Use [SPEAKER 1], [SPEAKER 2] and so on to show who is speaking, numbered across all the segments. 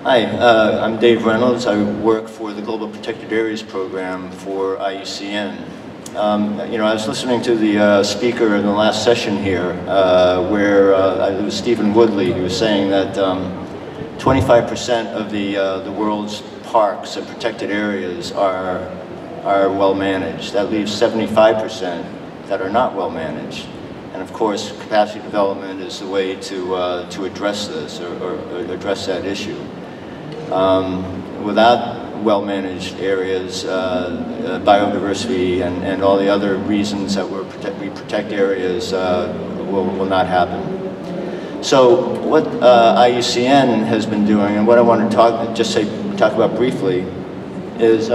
[SPEAKER 1] Hi, I'm Dave Reynolds. I work for the Global Protected Areas Program for IUCN. I was listening to the speaker in the last session here, where it was Stephen Woodley who was saying that 25% of the world's parks and protected areas are well managed. That leaves 75% that are not well managed. And of course, capacity development is the way to address this or address that issue. Without well-managed areas, biodiversity and all the other reasons that we protect areas will not happen. So what IUCN has been doing, and what I want to talk about briefly, is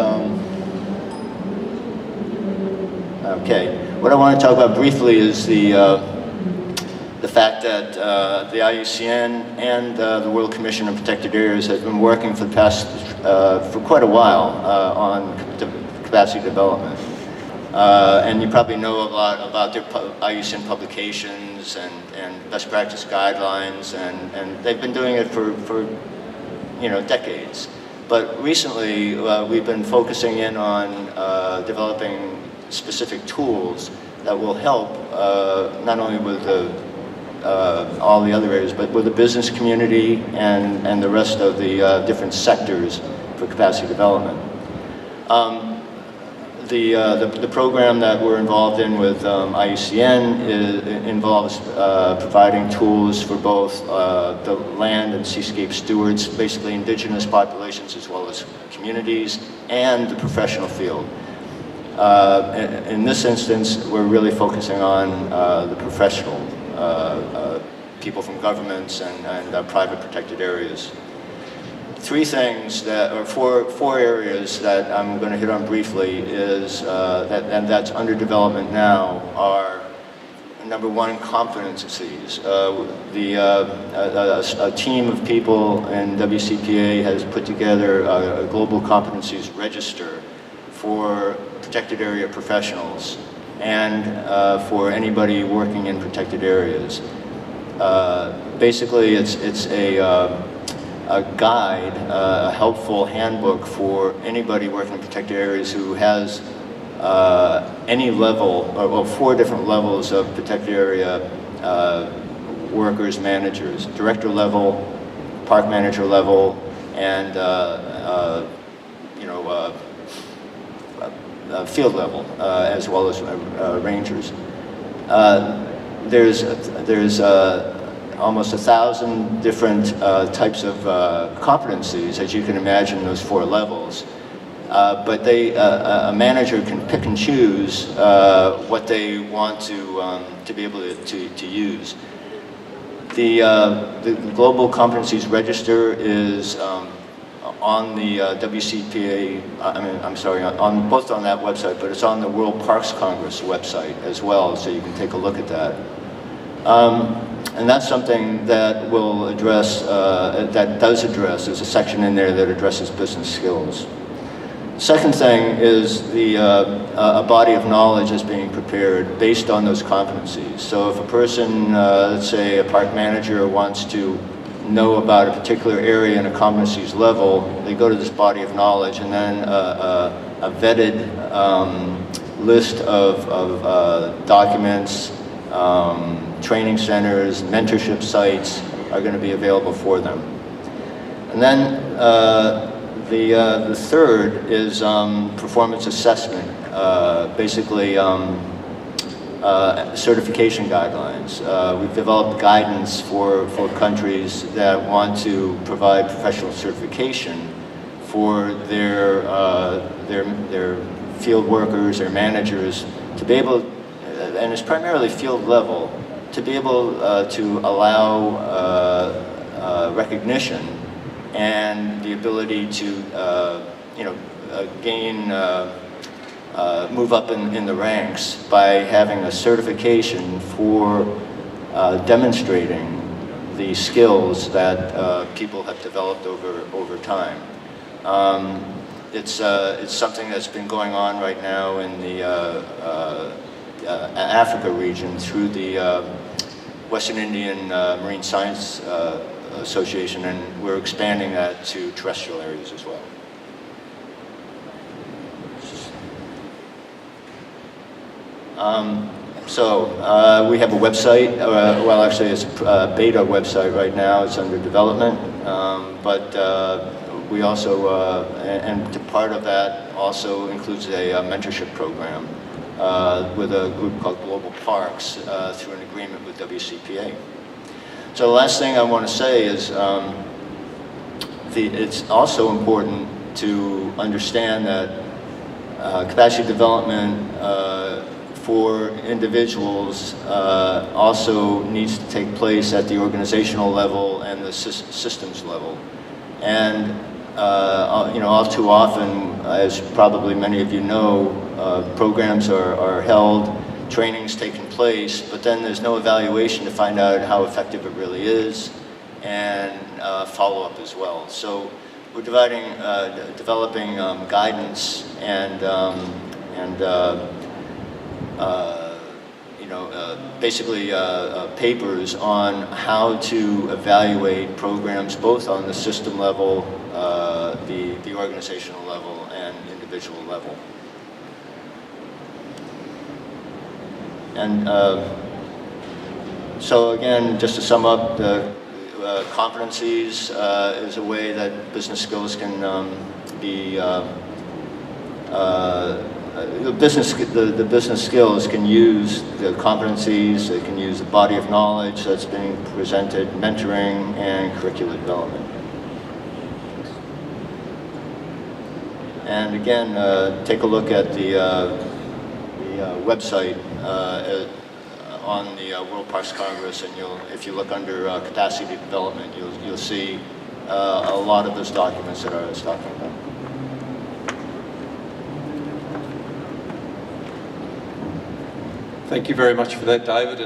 [SPEAKER 1] What I want to talk about briefly is the fact that the IUCN and the World Commission on Protected Areas has been working for quite a while on capacity development. And you probably know a lot about their IUCN publications and best practice guidelines, and they've been doing it for decades. But recently, we've been focusing in on developing specific tools that will help not only with all the other areas, but with the business community and the rest of the different sectors for capacity development. The program that we're involved in with IUCN involves providing tools for both the land and seascape stewards, basically indigenous populations as well as communities, and the professional field. In this instance, we're really focusing on the professional people from governments and private protected areas. Four areas that I'm going to hit on briefly is that's under development now are, number one, competencies. A team of people in WCPA has put together a global competencies register for protected area professionals and for anybody working in protected areas. Basically, it's a guide, a helpful handbook for anybody working in protected areas who has any level, or 4 different levels of protected area workers, managers, director level, park manager level, and field level, as well as rangers. There's almost 1,000 different types of competencies, as you can imagine, those 4 levels. But a manager can pick and choose what they want to be able to use. The Global Competencies Register is on the WCPA, both on that website, but it's on the World Parks Congress website as well, so you can take a look at that. And that's something that will address, there's a section in there that addresses business skills. Second thing is a body of knowledge is being prepared based on those competencies. So if a person, let's say a park manager, wants to know about a particular area in a competencies level, they go to this body of knowledge, and then a vetted list of documents, training centers, mentorship sites are going to be available for them. And then the third is performance assessment, basically certification guidelines. We've developed guidance for countries that want to provide professional certification for their field workers, their managers, to be able, and it's primarily field level, to be able to allow recognition and the ability to move up in the ranks by having a certification for demonstrating the skills that people have developed over time. It's something that's been going on right now in the Africa region through the Western Indian Marine Science association, and we're expanding that to terrestrial areas as well. We have a website, well actually it's a beta website right now, it's under development, but we also, and part of that also includes a mentorship program with a group called Global Parks through an agreement with WCPA. So the last thing I want to say is it's also important to understand that capacity development for individuals also needs to take place at the organizational level and the systems level. And you know, all too often, as probably many of you know, programs are held, training's taking place, but then there's no evaluation to find out how effective it really is, and follow-up as well. So we're developing guidance and you know, basically papers on how to evaluate programs both on the system level, the organizational level, and individual level. And so again, just to sum up, the competencies is a way that business skills can be the business skills can use the competencies, they can use the body of knowledge that's being presented, mentoring, and curricular development. And again, take a look at the website on the World Parks Congress, and if you look under capacity development, you'll see a lot of those documents that I was talking about.
[SPEAKER 2] Thank you very much for that, David.